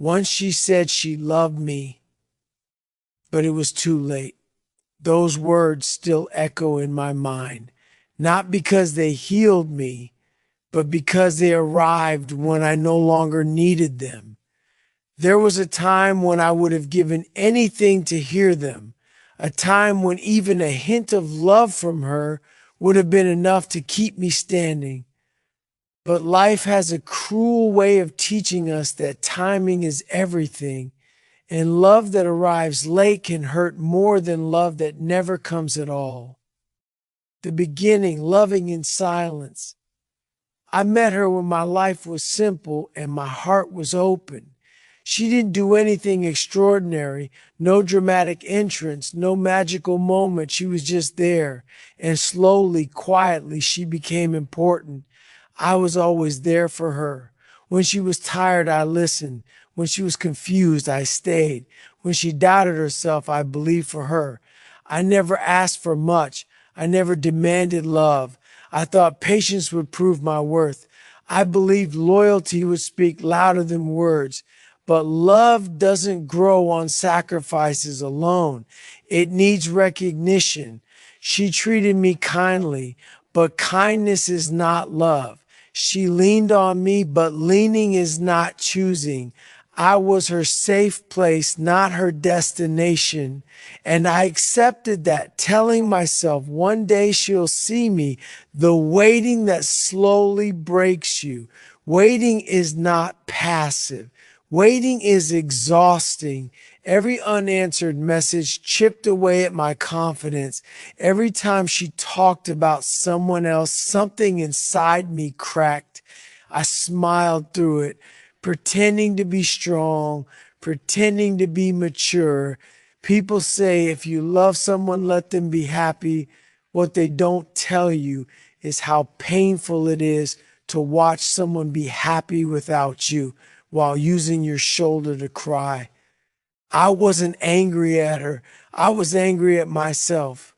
Once she said she loved me, but it was too late. Those words still echo in my mind, not because they healed me, but because they arrived when I no longer needed them. There was a time when I would have given anything to hear them, a time when even a hint of love from her would have been enough to keep me standing. But life has a cruel way of teaching us that timing is everything, and love that arrives late can hurt more than love that never comes at all. The beginning, loving in silence. I met her when my life was simple and my heart was open. She didn't do anything extraordinary, no dramatic entrance, no magical moment. She was just there. And slowly, quietly, she became important. I was always there for her. When she was tired, I listened. When she was confused, I stayed. When she doubted herself, I believed for her. I never asked for much. I never demanded love. I thought patience would prove my worth. I believed loyalty would speak louder than words. But love doesn't grow on sacrifices alone. It needs recognition. She treated me kindly, but kindness is not love. She leaned on me, but leaning is not choosing. I was her safe place, not her destination. And I accepted that, telling myself one day she'll see me. The waiting that slowly breaks you. Waiting is not passive. Waiting is exhausting. Every unanswered message chipped away at my confidence. Every time she talked about someone else, something inside me cracked. I smiled through it, pretending to be strong, pretending to be mature. People say if you love someone, let them be happy. What they don't tell you is how painful it is to watch someone be happy without you while using your shoulder to cry. I wasn't angry at her. I was angry at myself.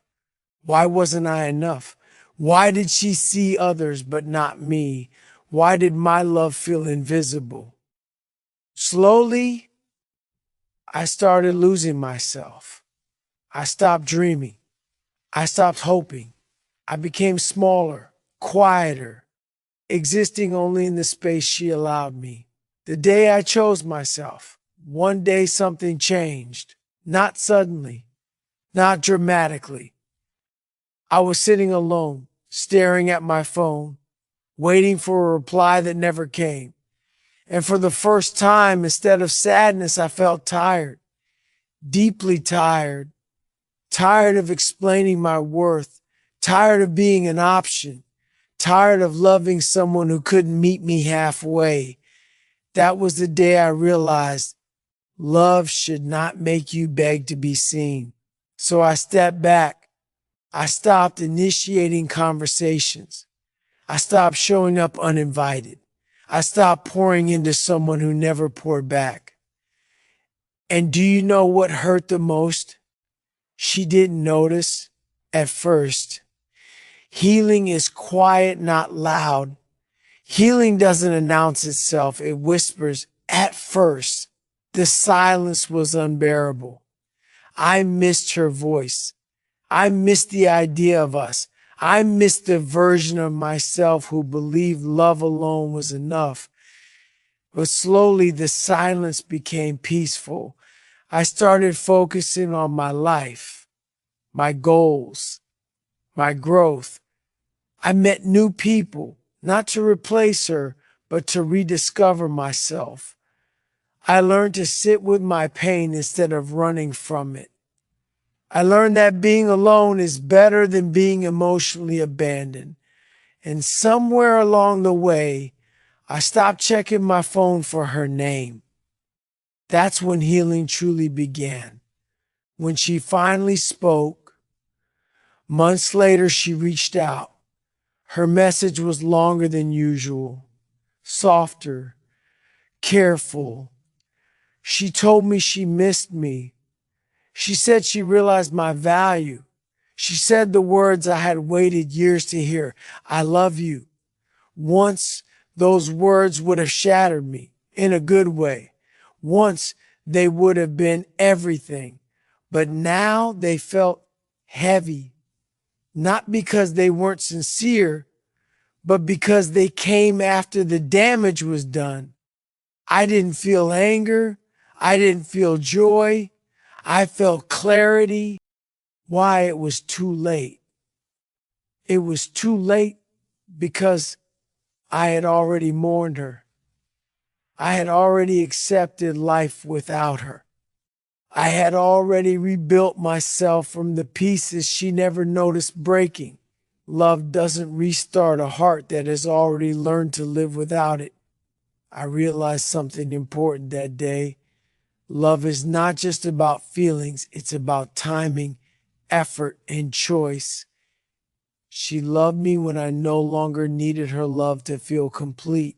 Why wasn't I enough? Why did she see others but not me? Why did my love feel invisible? Slowly, I started losing myself. I stopped dreaming. I stopped hoping. I became smaller, quieter, existing only in the space she allowed me. The day I chose myself, one day something changed. Not suddenly, not dramatically. I was sitting alone, staring at my phone, waiting for a reply that never came. And for the first time, instead of sadness, I felt tired, deeply tired, tired of explaining my worth, tired of being an option, tired of loving someone who couldn't meet me halfway. That was the day I realized love should not make you beg to be seen. So I stepped back. I stopped initiating conversations. I stopped showing up uninvited. I stopped pouring into someone who never poured back. And do you know what hurt the most? She didn't notice at first. Healing is quiet, not loud. Healing doesn't announce itself. It whispers. At first, the silence was unbearable. I missed her voice. I missed the idea of us. I missed the version of myself who believed love alone was enough. But slowly the silence became peaceful. I started focusing on my life, my goals, my growth. I met new people, not to replace her, but to rediscover myself. I learned to sit with my pain instead of running from it. I learned that being alone is better than being emotionally abandoned. And somewhere along the way, I stopped checking my phone for her name. That's when healing truly began. When she finally spoke, months later she reached out. Her message was longer than usual, softer, careful. She told me she missed me. She said she realized my value. She said the words I had waited years to hear. I love you. Once those words would have shattered me in a good way. Once they would have been everything, but now they felt heavy, not because they weren't sincere, but because they came after the damage was done. I didn't feel anger. I didn't feel joy. I felt clarity. Why? It was too late. It was too late because I had already mourned her. I had already accepted life without her. I had already rebuilt myself from the pieces she never noticed breaking. Love doesn't restart a heart that has already learned to live without it. I realized something important that day. Love is not just about feelings, it's about timing, effort, and choice. She loved me when I no longer needed her love to feel complete,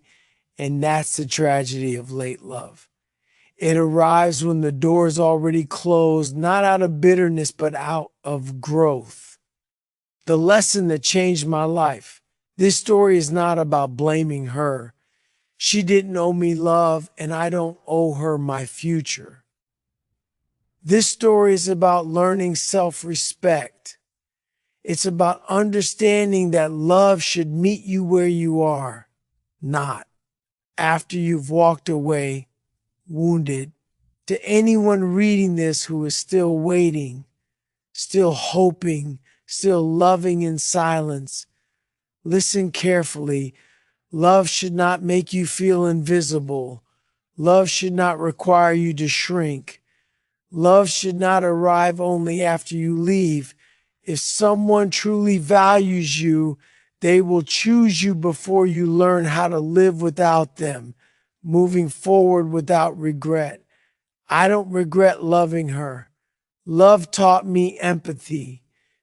and that's the tragedy of late love. It arrives when the door is already closed, not out of bitterness, but out of growth. The lesson that changed my life. This story is not about blaming her. She didn't owe me love, and I don't owe her my future. This story is about learning self-respect. It's about understanding that love should meet you where you are, not after you've walked away, wounded. To anyone reading this who is still waiting, still hoping, still loving in silence, listen carefully. Love should not make you feel invisible. Love should not require you to shrink. Love should not arrive only after you leave. If someone truly values you, they will choose you before you learn how to live without them, moving forward without regret. I don't regret loving her. Love taught me empathy.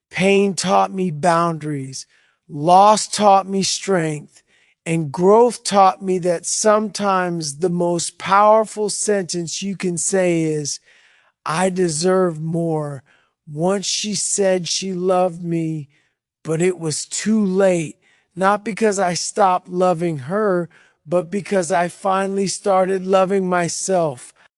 Pain taught me boundaries. Loss taught me strength. And growth taught me that sometimes the most powerful sentence you can say is, I deserve more. Once she said she loved me, but it was too late. Not because I stopped loving her, but because I finally started loving myself.